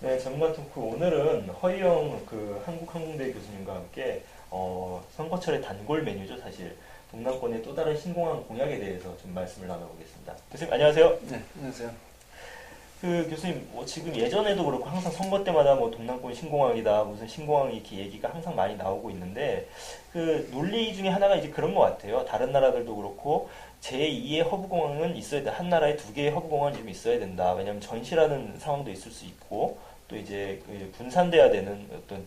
네, 전문가 토크 오늘은 허희영 한국항공대 교수님과 함께 선거철의 단골 메뉴죠, 사실. 동남권의 또 다른 신공항 공약에 대해서 좀 말씀을 나눠보겠습니다. 교수님 안녕하세요. 네, 안녕하세요. 교수님 지금 예전에도 그렇고 항상 선거 때마다 뭐 동남권 신공항이다 무슨 신공항 이렇게 얘기가 항상 많이 나오고 있는데 그 논리 중에 하나가 이제 그런 것 같아요. 다른 나라들도 그렇고 제2의 허브공항은 있어야 돼. 한 나라에 두 개의 허브공항이 좀 있어야 된다. 왜냐하면 전시라는 상황도 있을 수 있고 또 이제 분산돼야 되는 어떤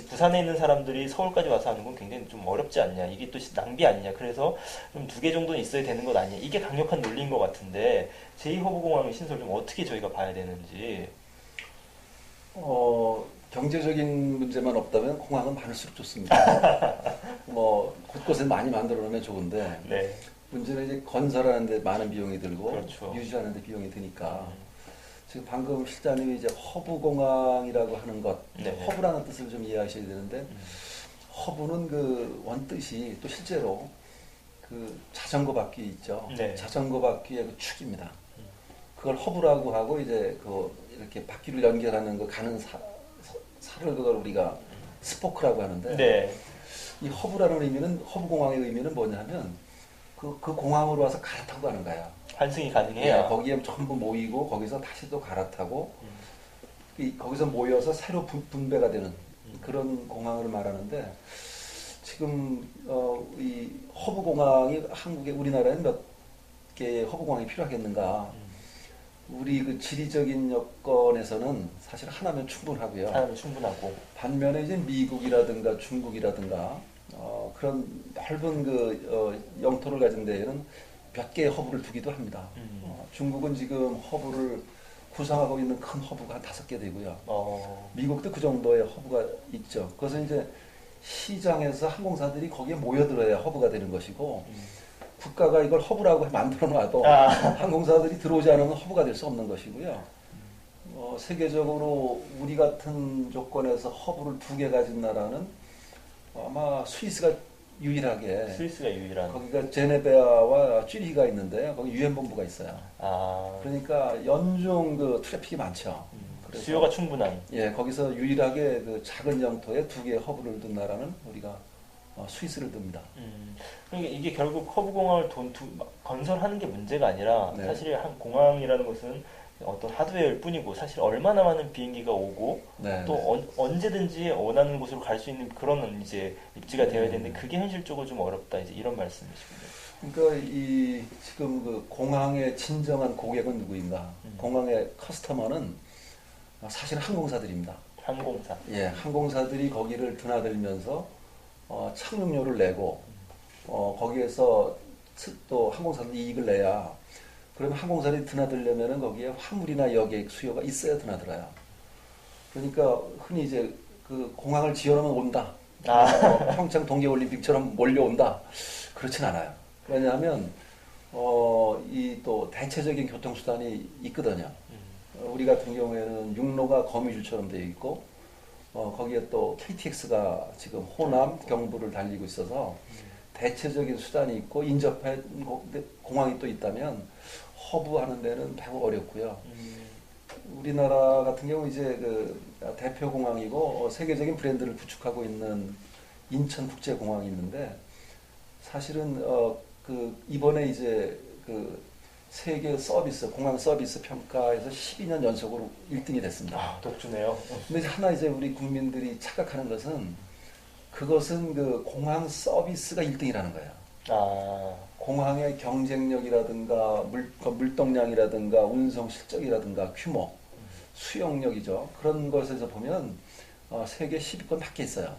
부산에 있는 사람들이 서울까지 와서 하는 건 굉장히 좀 어렵지 않냐. 이게 또 낭비 아니냐. 그래서 좀 두 개 정도는 있어야 되는 것 아니냐. 이게 강력한 논리인 것 같은데 제2허브공항의 신설 좀 어떻게 저희가 봐야 되는지. 경제적인 문제만 없다면 공항은 많을수록 좋습니다. 곳곳에 많이 만들어 놓으면 좋은데, 네. 문제는 이제 건설하는데 많은 비용이 들고, 그렇죠. 유지하는데 비용이 드니까, 지금 방금 실장님이 이제 허브공항이라고 하는 것, 네. 허브라는 뜻을 좀 이해하셔야 되는데, 허브는 그 원뜻이 또 실제로 그 자전거 바퀴 있죠. 네. 자전거 바퀴의 그 축입니다. 그걸 허브라고 하고 이제 이렇게 바퀴를 연결하는 그 가는 살을 그걸 우리가 스포크라고 하는데 네. 이 허브라는 의미는 허브공항의 의미는 뭐냐면 그 공항으로 와서 갈아타고 가는 거야. 환승이 가능해야. 예, 거기에 전부 모이고 거기서 다시 또 갈아타고 거기서 모여서 새로 분배가 되는 그런 공항을 말하는데 지금 이 허브공항이 우리나라에는 몇 개의 허브공항이 필요하겠는가? 우리 그 지리적인 여건에서는 사실 하나면 충분하고요. 하나면 충분하고. 반면에 이제 미국이라든가 중국이라든가 그런 넓은 영토를 가진 데에는 몇 개의 허브를 두기도 합니다. 중국은 지금 허브를 구성하고 있는 큰 허브가 한 5개 되고요. 미국도 그 정도의 허브가 있죠. 그것은 이제 시장에서 항공사들이 거기에 모여들어야 허브가 되는 것이고 국가가 이걸 허브라고 만들어 놔도 항공사들이 들어오지 않으면 허브가 될 수 없는 것이고요. 세계적으로 우리 같은 조건에서 허브를 2개 가진 나라는 아마 스위스가 유일한. 거기가 제네베아와 쥐리히가 있는데요. 거기 유엔 본부가 있어요. 그러니까 연중 그 트래픽이 많죠. 수요가 충분한. 예, 거기서 유일하게 그 작은 영토에 2개의 허브를 둔 나라는 우리가 스위스를 듭니다. 그러니까 이게 결국 허브공항을 건설하는 게 문제가 아니라 네. 사실 한 공항이라는 것은 어떤 하드웨어일 뿐이고 사실 얼마나 많은 비행기가 오고 네, 또 네. 언제든지 원하는 곳으로 갈 수 있는 그런 이제 입지가 되어야 되는데 그게 현실적으로 좀 어렵다 이제 이런 말씀이시군요. 그러니까 지금 그 공항의 진정한 고객은 누구인가? 공항의 커스터머는 사실 항공사들입니다. 항공사. 예, 항공사들이 거기를 드나들면서 착륙료를 내고 거기에서 또 항공사들이 이익을 내야 그러면 항공사들이 드나들려면은 거기에 화물이나 여객 수요가 있어야 드나들어요. 그러니까 흔히 이제 그 공항을 지어놓으면 온다. 평창 동계올림픽처럼 몰려온다. 그렇진 않아요. 왜냐하면 이 또 대체적인 교통수단이 있거든요. 우리 같은 경우에는 육로가 거미줄처럼 되어 있고 거기에 또 KTX가 지금 호남, 경부를 달리고 있어서 대체적인 수단이 있고 인접한 공항이 또 있다면 허브하는 데는 매우 어렵고요. 우리나라 같은 경우 이제 그 대표 공항이고 세계적인 브랜드를 구축하고 있는 인천국제공항이 있는데 사실은 이번에 이제 그 세계 공항 서비스 평가에서 12년 연속으로 1등이 됐습니다. 독주네요. 근데 하나 이제 우리 국민들이 착각하는 것은 그것은 그 공항 서비스가 1등이라는 거예요. 공항의 경쟁력이라든가 물동량이라든가 운송 실적이라든가 규모, 수용력이죠. 그런 것에서 보면 세계 10위권 밖에 있어요.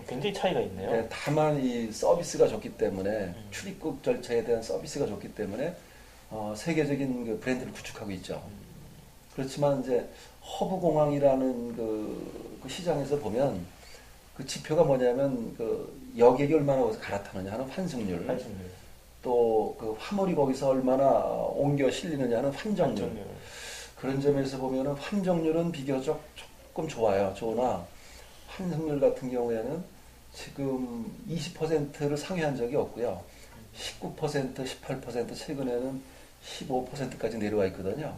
굉장히 차이가 있네요. 네, 다만 이 서비스가 좋기 때문에 출입국 절차에 대한 서비스가 좋기 때문에 세계적인 그 브랜드를 구축하고 있죠. 그렇지만 이제 허브공항이라는 그 시장에서 보면 그 지표가 뭐냐면 그 여객이 얼마나 거기서 갈아타느냐 하는 환승률. 또 그 화물이 거기서 얼마나 옮겨 실리느냐 하는 환정률. 그런 점에서 보면은 환정률은 비교적 조금 좋으나 환승률 같은 경우에는 지금 20%를 상회한 적이 없고요. 19%, 18% 최근에는 15%까지 내려와 있거든요.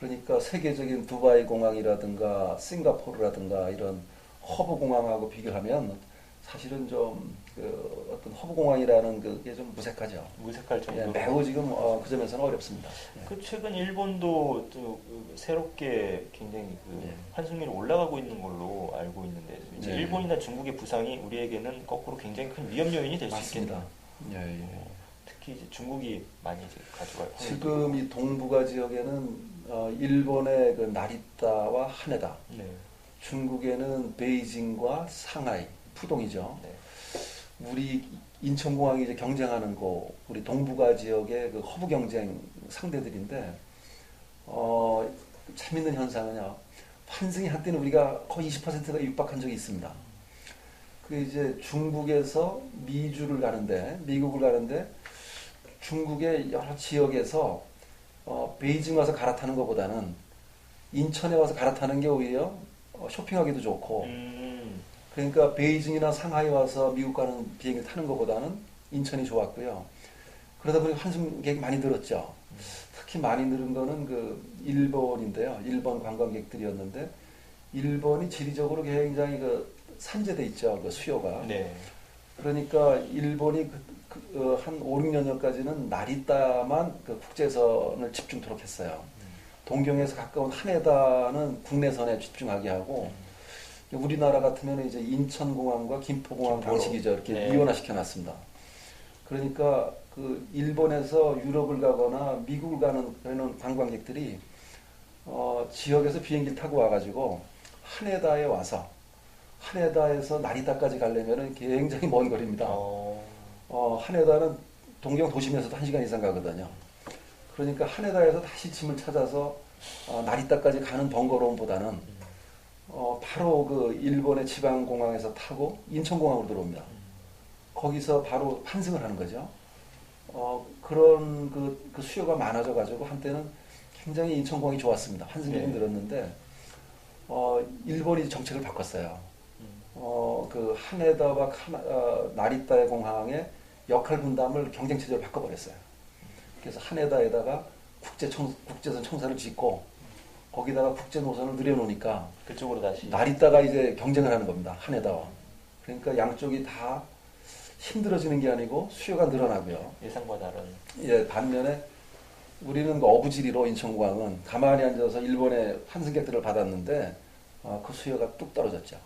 그러니까 세계적인 두바이 공항이라든가 싱가포르라든가 이런 허브 공항하고 비교하면 사실은 좀 그 어떤 허브 공항이라는 그게 좀 무색하죠. 무색할 예, 정도로. 매우 지금 그 점에서는 어렵습니다. 예. 그 최근 일본도 새롭게 굉장히 예. 환승률이 올라가고 있는 걸로 알고 있는데 이제 예. 일본이나 중국의 부상이 우리에게는 거꾸로 굉장히 큰 위험 요인이 될 수 맞습니다. 있겠네요. 예, 예. 특히 이제 중국이 많이 이제 가져갈 확률이 지금 이 동북아 지역에는 일본의 그 나리타와 하네다, 네. 중국에는 베이징과 상하이, 푸동이죠. 네. 우리 인천공항이 이제 경쟁하는 거, 우리 동북아 지역의 그 허브 경쟁 상대들인데, 재밌는 현상은요, 환승이 한때는 우리가 거의 20%가 육박한 적이 있습니다. 그 이제 중국에서 미주를 가는데, 미국을 가는데, 중국의 여러 지역에서 베이징 와서 갈아타는 것보다는 인천에 와서 갈아타는 게 오히려 쇼핑하기도 좋고, 그러니까 베이징이나 상하이 와서 미국 가는 비행기 타는 것보다는 인천이 좋았고요. 그러다 보니까 환승객이 많이 늘었죠. 특히 많이 늘은 거는 그 일본인데요. 일본 관광객들이었는데 일본이 지리적으로 굉장히 그 산재돼 있죠. 그 수요가. 네. 그러니까 일본이 한 5, 6년 전까지는 나리타만 그 국제선을 집중토록 했어요. 동경에서 가까운 하네다는 국내선에 집중하게 하고 우리나라 같으면 이제 인천공항과 김포공항 김포로. 방식이죠. 이렇게 네. 이원화 시켜놨습니다. 그러니까 그 일본에서 유럽을 가거나 미국을 가는 그런 관광객들이 지역에서 비행기를 타고 와가지고 하네다에 와서 하네다에서 나리타까지 가려면 굉장히 먼 거리입니다. 하네다는 동경 도심에서도 1시간 이상 가거든요. 그러니까 하네다에서 다시 짐을 찾아서 나리타까지 가는 번거로움보다는 바로 그 일본의 지방공항에서 타고 인천공항으로 들어옵니다. 거기서 바로 환승을 하는 거죠. 그런 그 수요가 많아져가지고 한때는 굉장히 인천공항이 좋았습니다. 환승객이 네. 늘었는데, 일본이 정책을 바꿨어요. 그 하네다와 나리타의 공항의 역할 분담을 경쟁체제로 바꿔버렸어요. 그래서 하네다에다가 국제선 청사를 짓고 거기다가 국제 노선을 들여놓으니까 그쪽으로 다시. 나리타가 이제 경쟁을 하는 겁니다. 하네다와. 그러니까 양쪽이 다 힘들어지는 게 아니고 수요가 늘어나고요. 예상과 다른. 예, 반면에 우리는 그 어부지리로 인천공항은 가만히 앉아서 일본의 환승객들을 받았는데 그 수요가 뚝 떨어졌죠.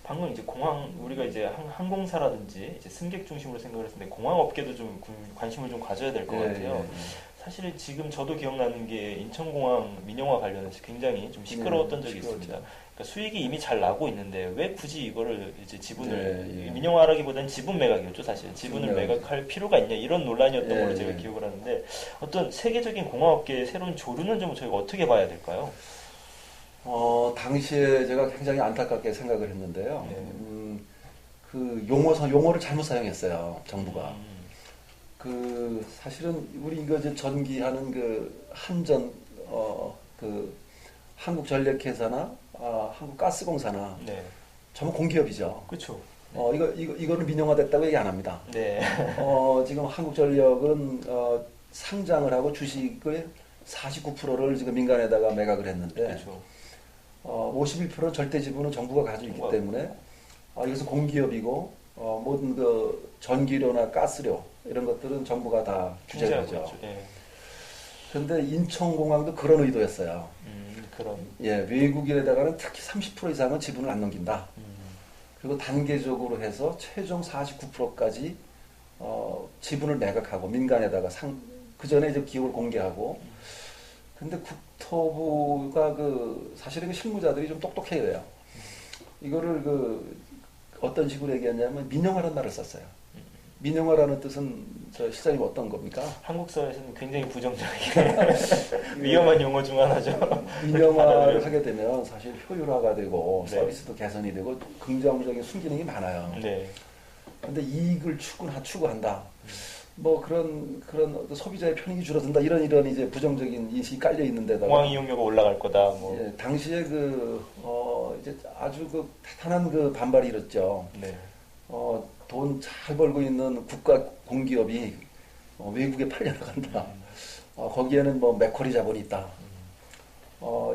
방금 이제 공항 우리가 이제 항공사라든지 이제 승객 중심으로 생각을 했는데 공항 업계도 좀 관심을 좀 가져야 될 것 같아요. 사실 지금 저도 기억나는 게 인천공항 민영화 관련해서 굉장히 좀 시끄러웠던 적이 시끄럽죠. 있습니다. 그러니까 수익이 이미 잘 나고 있는데 왜 굳이 이거를 이제 지분을 예. 민영화라기보다는 지분 매각이었죠 사실. 지분을 지분 매각. 매각할 필요가 있냐 이런 논란이었던 예, 걸로 제가 예. 기억을 하는데 어떤 세계적인 공항업계의 새로운 조류는 좀 저희가 어떻게 봐야 될까요? 당시에 제가 굉장히 안타깝게 생각을 했는데요. 네. 그 용어를 잘못 사용했어요. 정부가. 음, 그 사실은 우리 이거 이제 전기하는 그 한전 그 한국전력회사나 한국가스공사나 네, 전부 공기업이죠. 그렇죠. 이거는 민영화됐다고 얘기 안 합니다. 네, 지금 한국전력은 상장을 하고 주식의 49%를 지금 민간에다가 매각을 했는데 그렇죠. 51%는 절대 지분은 정부가 가지고 있기 때문에 이것은 공기업이고 모든 그 전기료나 가스료 이런 것들은 정부가 다 규제를 하죠. 있죠. 네. 그런데 인천공항도 그런 의도였어요. 그런. 예, 외국인에다가는 특히 30% 이상은 지분을 안 넘긴다. 음, 그리고 단계적으로 해서 최종 49%까지 지분을 매각하고 민간에다가 그 전에 이제 기업을 공개하고. 근데 국토부가 사실은 실무자들이 좀 똑똑해요. 이거를 어떤 식으로 얘기했냐면 민영화라는 말을 썼어요. 민영화라는 뜻은 시장님 어떤 겁니까? 한국 사회에서는 굉장히 부정적이게 위험한 용어 중 하나죠. 민영화를 하게 되면 사실 효율화가 되고 네. 서비스도 개선이 되고 긍정적인 순기능이 많아요. 네. 근데 이익을 추구한다. 뭐 그런 소비자의 편익이 줄어든다. 이런 이제 부정적인 인식이 깔려 있는데다가 공항 이용료가 올라갈 거다. 뭐. 예, 당시에 이제 아주 대단한 반발이 일었죠. 네. 돈 잘 벌고 있는 국가 공기업이 외국에 팔려나간다. 거기에는 뭐 맥쿼리 자본이 있다.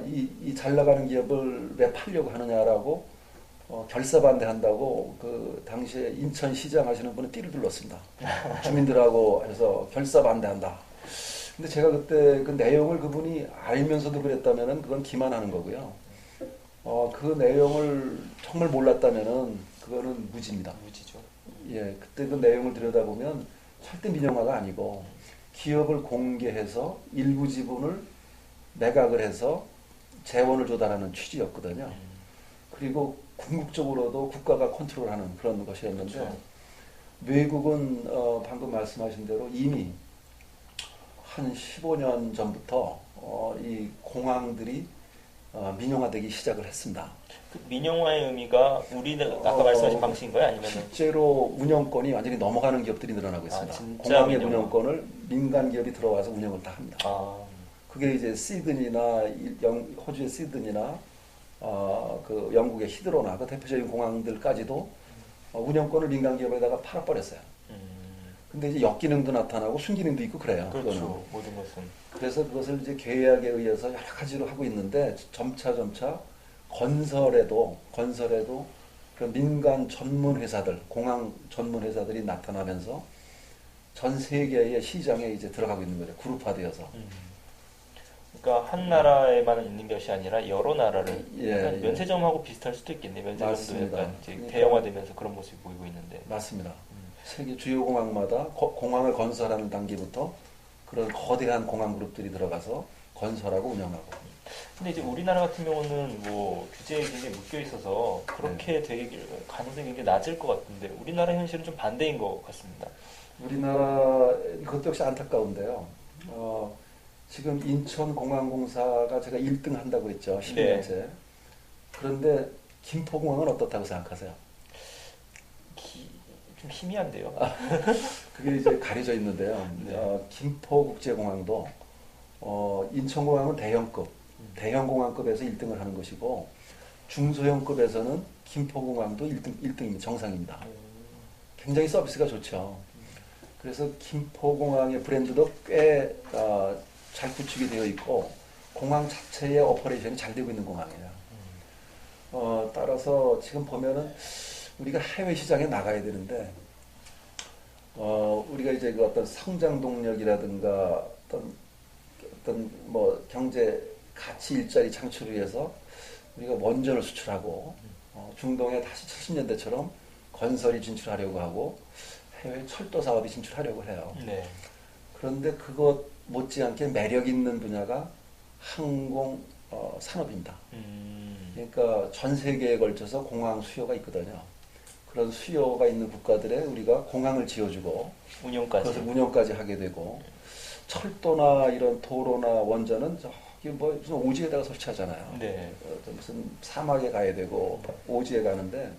이 잘 나가는 기업을 왜 팔려고 하느냐라고 결사 반대한다고 그 당시에 인천시장 하시는 분은 띠를 둘렀습니다. 주민들하고 해서 결사 반대한다. 근데 제가 그때 그 내용을 그분이 알면서도 그랬다면은 그건 기만하는 거고요. 그 내용을 정말 몰랐다면은 그거는 무지입니다. 무지죠. 예, 그때 그 내용을 들여다보면 절대 민영화가 아니고 기업을 공개해서 일부 지분을 매각을 해서 재원을 조달하는 취지였거든요. 그리고 궁극적으로도 국가가 컨트롤하는 그런 것이었는데 그렇죠. 외국은 방금 말씀하신 대로 이미 한 15년 전부터 이 공항들이 민영화되기 시작을 했습니다. 그 민영화의 의미가 아까 말씀하신 방식인가요? 아니면은 실제로 운영권이 완전히 넘어가는 기업들이 늘어나고 있습니다. 진짜 공항의 민영화. 운영권을 민간 기업이 들어와서 운영을 다 합니다. 그게 이제 시드니나 호주의 시드니나 그 영국의 히드로나 그 대표적인 공항들까지도 운영권을 민간 기업에다가 팔아버렸어요. 근데 이제 역기능도 나타나고 순기능도 있고 그래요. 그렇죠. 그거는. 모든 것은. 그래서 그것을 이제 계약에 의해서 여러 가지로 하고 있는데 점차 건설에도 그 민간 전문 회사들, 공항 전문 회사들이 나타나면서 전 세계의 시장에 이제 들어가고 있는 거죠. 그룹화되어서. 그러니까 한 나라에만 있는 것이 아니라 여러 나라를 예. 면세점하고 비슷할 수도 있겠네요. 면세점도 맞습니다. 약간 이제 그러니까 대형화되면서 그런 모습이 보이고 있는데. 맞습니다. 세계 주요 공항마다 공항을 건설하는 단계부터 그런 거대한 공항 그룹들이 들어가서 건설하고 운영하고. 근데 이제 우리나라 같은 경우는 뭐 규제에 굉장히 묶여 있어서 네. 그렇게 되게 가능성이 굉장히 낮을 것 같은데 우리나라 현실은 좀 반대인 것 같습니다. 우리나라 그것도 역시 안타까운데요. 지금 인천공항공사가 제가 1등 한다고 했죠. 12년째. 그런데 김포공항은 어떻다고 생각하세요? 좀 희미한데요. 그게 이제 가려져 있는데요. 네. 김포국제공항도 인천공항은 대형공항급에서 1등을 하는 것이고 중소형급에서는 김포공항도 1등입니다. 정상입니다. 굉장히 서비스가 좋죠. 그래서 김포공항의 브랜드도 꽤 잘 구축이 되어 있고 공항 자체의 오퍼레이션이 잘 되고 있는 공항이에요. 따라서 지금 보면은 우리가 해외 시장에 나가야 되는데 우리가 이제 그 어떤 성장 동력이라든가 어떤 뭐 경제 가치 일자리 창출을 위해서 우리가 원전을 수출하고 중동에 다시 70년대처럼 건설이 진출하려고 하고 해외 철도 사업이 진출하려고 해요. 네. 그런데 그것 못지않게 매력 있는 분야가 항공 산업입니다. 그러니까 전 세계에 걸쳐서 공항 수요가 있거든요. 그런 수요가 있는 국가들에 우리가 공항을 지어주고 그것을 운영까지 하게 되고 철도나 이런 도로나 원전은 저기 뭐 무슨 오지에다가 설치하잖아요. 네. 무슨 사막에 가야 되고 오지에 가는데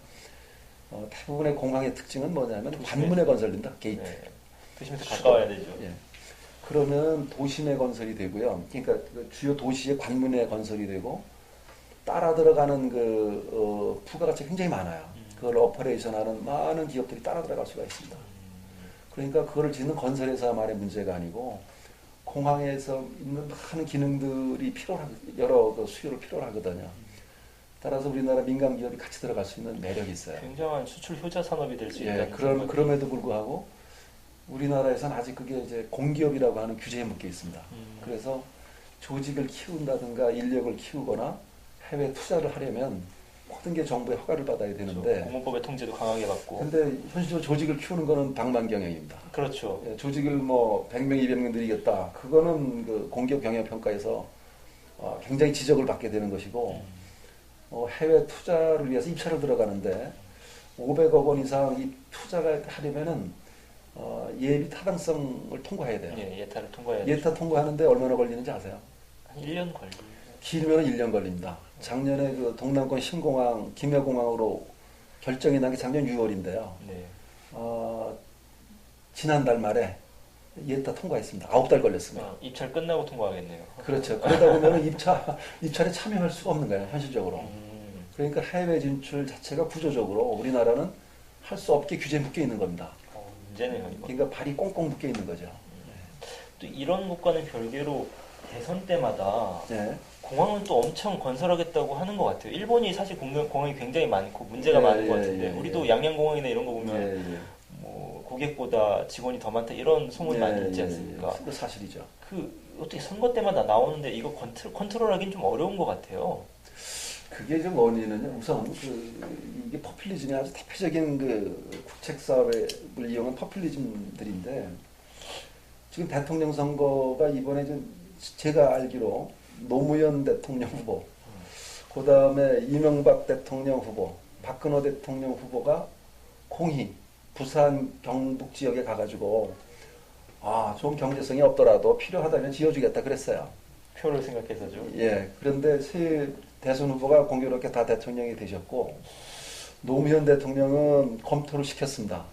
대부분의 공항의 특징은 뭐냐면 관문에 건설된다. 게이트. 네. 도심에서 가까워야 되죠. 예. 그러면 도심에 건설이 되고요. 그러니까 그 주요 도시의 관문에 건설이 되고 따라 들어가는 그 부가가치가 굉장히 많아요. 그걸 오퍼레이션하는 많은 기업들이 따라 들어갈 수가 있습니다. 그러니까 그거를 짓는 건설회사만의 문제가 아니고 공항에서 있는 많은 기능들이 여러 그 수요를 필요로 하거든요. 따라서 우리나라 민간 기업이 같이 들어갈 수 있는 매력이 있어요. 굉장한 수출 효자 산업이 될 수 예, 있다는 그럼에도 불구하고 우리나라에서는 아직 그게 이제 공기업이라고 하는 규제에 묶여 있습니다. 그래서 조직을 키운다든가 인력을 키우거나 해외 투자를 하려면 모든 게 정부의 허가를 받아야 되는데 공무법의 통제도 강하게 받고 근데 현실적으로 조직을 키우는 거는 방만경영입니다. 그렇죠. 예, 조직을 뭐 100명, 200명 들이겠다. 그거는 그 공기업 경영평가에서 굉장히 지적을 받게 되는 것이고 해외 투자를 위해서 입찰을 들어가는데 500억 원 이상 이 투자가 하려면은 예비 타당성을 통과해야 돼요. 예, 예타를 통과해야 예타 통과하는데 얼마나 걸리는지 아세요? 한 1년 걸리죠. 길면 1년 걸립니다. 작년에 그 동남권 신공항, 김해공항으로 결정이 난 게 작년 6월인데요. 네. 지난달 말에 예타 통과했습니다. 9달 걸렸습니다. 입찰 끝나고 통과하겠네요. 그렇죠. 그러다 보면 입찰에 참여할 수가 없는 거예요, 현실적으로. 그러니까 해외 진출 자체가 구조적으로 우리나라는 할 수 없게 규제에 묶여 있는 겁니다. 문제네요, 이거. 그러니까 발이 꽁꽁 묶여 있는 거죠. 또 이런 것과는 별개로 대선 때마다 네. 공항은 또 엄청 건설하겠다고 하는 것 같아요. 일본이 사실 공항이 굉장히 많고 문제가 예, 많은 것 예, 같은데 예, 우리도 예. 양양공항이나 이런 거 예, 보면 예. 뭐 고객보다 직원이 더 많다 이런 소문이 많이 있지 않습니까? 그거 사실이죠. 그 어떻게 선거 때마다 나오는데 이거 컨트롤하기는 좀 어려운 것 같아요. 그게 좀 원인은요. 우선 이게 포퓰리즘이 아주 대표적인 국책 사업을 이용한 포퓰리즘들인데 지금 대통령 선거가 이번에 좀 제가 알기로 노무현 대통령 후보, 그 다음에 이명박 대통령 후보, 박근혜 대통령 후보가 공히 부산 경북 지역에 가가지고 좀 경제성이 없더라도 필요하다면 지어주겠다 그랬어요. 표를 생각해서죠. 예. 그런데 새 대선 후보가 공교롭게 다 대통령이 되셨고 노무현 대통령은 검토를 시켰습니다.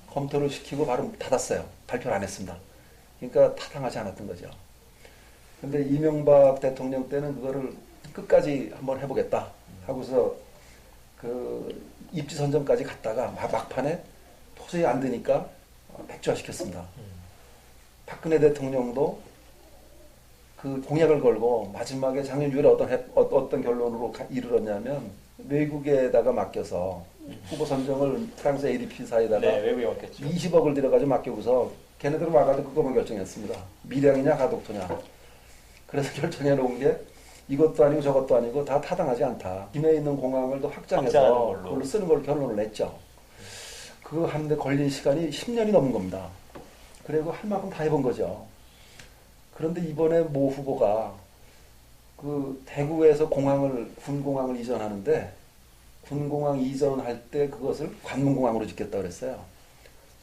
검토를 시키고 바로 닫았어요. 발표를 안 했습니다. 그러니까 타당하지 않았던 거죠. 근데 이명박 대통령 때는 그거를 끝까지 한번 해보겠다 하고서 입지 선정까지 갔다가 막판에 도저히 안 되니까 백지화시켰습니다. 박근혜 대통령도 그 공약을 걸고 마지막에 작년 6월에 어떤 결론으로 이르렀냐면 외국에다가 맡겨서 후보 선정을 프랑스 ADP사에다가 네, 외국에 맡겼죠. 20억을 들여가지고 맡겨서 걔네들은 와가지고 그거만 결정했습니다. 미량이냐 가독토냐. 그래서 결정해 놓은 게 이것도 아니고 저것도 아니고 다 타당하지 않다. 김해에 있는 공항을 또 확장해서 그걸로 쓰는 걸로 결론을 냈죠. 그거 하는데 걸린 시간이 10년이 넘은 겁니다. 그리고 할 만큼 다 해본 거죠. 그런데 이번에 모 후보가 대구에서 군공항을 이전하는데 군공항 이전할 때 그것을 관문공항으로 짓겠다 그랬어요.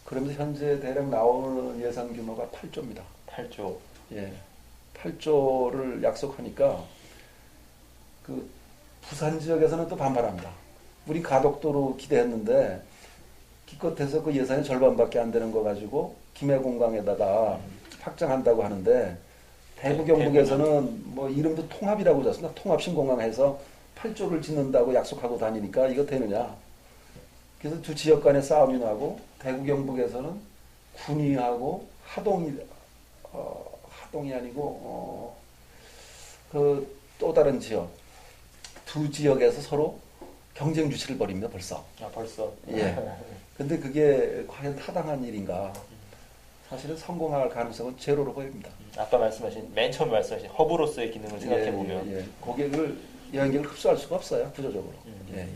그러면서 현재 대략 나오는 예산 규모가 8조입니다. 8조. 예. 8조를 약속하니까 부산 지역에서는 또 반발합니다. 우리 가덕도로 기대했는데 기껏해서 그 예산의 절반밖에 안 되는 거 가지고 김해공항에다가 확장한다고 하는데 대구 경북에서는 뭐 이름도 통합이라고 졌습니다. 통합신공항해서 8조를 짓는다고 약속하고 다니니까 이거 되느냐. 그래서 두 지역 간의 싸움이 나고 대구 경북에서는 군위하고 하동이 아니고 또 다른 지역 두 지역에서 서로 경쟁 유치를 벌입니다. 벌써. 벌써. 예. 근데 그게 과연 타당한 일인가? 사실은 성공할 가능성은 제로로 보입니다. 아까 맨 처음 말씀하신 허브로서의 기능을 생각해보면 예. 고객을 여행객을 흡수할 수가 없어요. 구조적으로. 예.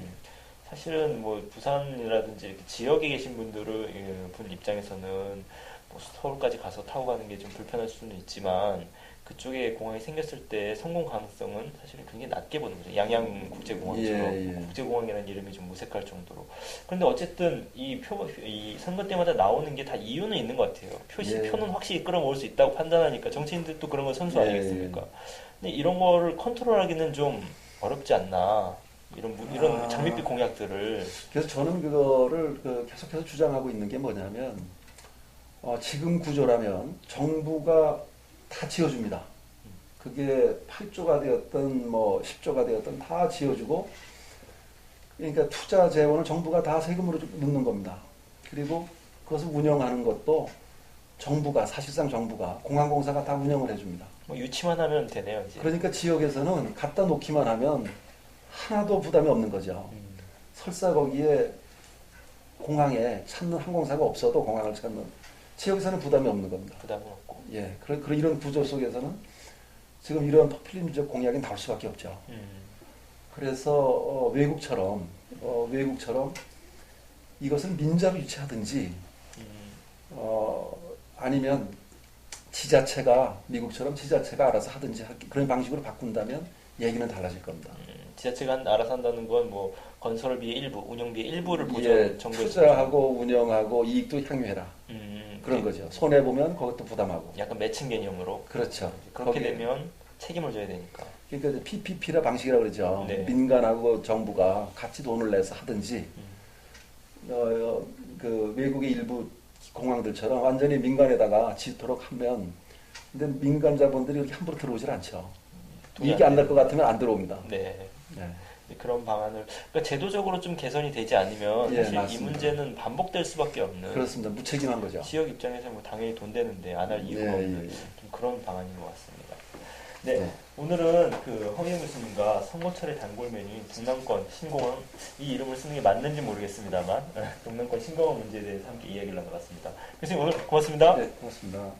사실은 뭐 부산이라든지 이렇게 지역에 계신 분 입장에서는 뭐 서울까지 가서 타고 가는 게 좀 불편할 수는 있지만 그쪽에 공항이 생겼을 때 성공 가능성은 사실은 굉장히 낮게 보는 거죠. 양양 국제공항처럼 국제공항이라는 이름이 좀 무색할 정도로. 그런데 어쨌든 이 선거 때마다 나오는 게 다 이유는 있는 것 같아요. 표는 확실히 끌어모을 수 있다고 판단하니까 정치인들도 그런 건 선수 아니겠습니까? 근데 이런 거를 컨트롤하기는 좀 어렵지 않나. 이런 장밋빛 공약들을. 그래서 저는 그거를 계속해서 주장하고 있는 게 뭐냐면 지금 구조라면 정부가 다 지어줍니다. 그게 8조가 되었든 뭐 10조가 되었든 다 지어주고 그러니까 투자 재원을 정부가 다 세금으로 넣는 겁니다. 그리고 그것을 운영하는 것도 사실상 정부가 공항공사가 다 운영을 해줍니다. 뭐 유치만 하면 되네요. 이제. 그러니까 지역에서는 갖다 놓기만 하면 하나도 부담이 없는 거죠. 설사 거기에 공항에 찾는 항공사가 없어도 공항을 찾는 지역에서는 부담이 없는 겁니다. 부담은 없고. 예, 이런 구조 속에서는 지금 이런 포퓰리즘적 공약이 나올 수밖에 없죠. 그래서 외국처럼 이것을 민자로 유치하든지 아니면 미국처럼 지자체가 알아서 하든지 그런 방식으로 바꾼다면 얘기는 달라질 겁니다. 지자체가 알아서 한다는 건 뭐 건설비의 일부, 운영비의 일부를 정부에서 투자하고 운영하고 이익도 향유해라. 그런 거죠. 손해 보면 그것도 부담하고. 약간 매칭 개념으로. 그렇죠. 그렇게 되면 책임을 져야 되니까. 그러니까 PPP라 방식이라고 그러죠. 네. 민간하고 정부가 같이 돈을 내서 하든지 외국의 일부 공항들처럼 완전히 민간에다가 짓도록 하면 근데 민간 자본들이 이렇게 함부로 들어오질 않죠. 이익이 안 날 것 같으면 안 들어옵니다. 네. 네. 그런 방안을 그러니까 제도적으로 좀 개선이 되지 않으면 사실 맞습니다. 이 문제는 반복될 수밖에 없는. 그렇습니다. 무책임한 거죠. 지역 입장에서 뭐 당연히 돈 되는데 안 할 이유가 없는 좀 그런 방안인 것 같습니다. 네, 네. 오늘은 그 허미영 교수님과 선거철의 단골 메뉴인 동남권 신공항 이 이름을 쓰는 게 맞는지 모르겠습니다만 동남권 신공항 문제에 대해서 함께 이야기를 나눠봤습니다. 교수님 오늘 고맙습니다. 네, 고맙습니다.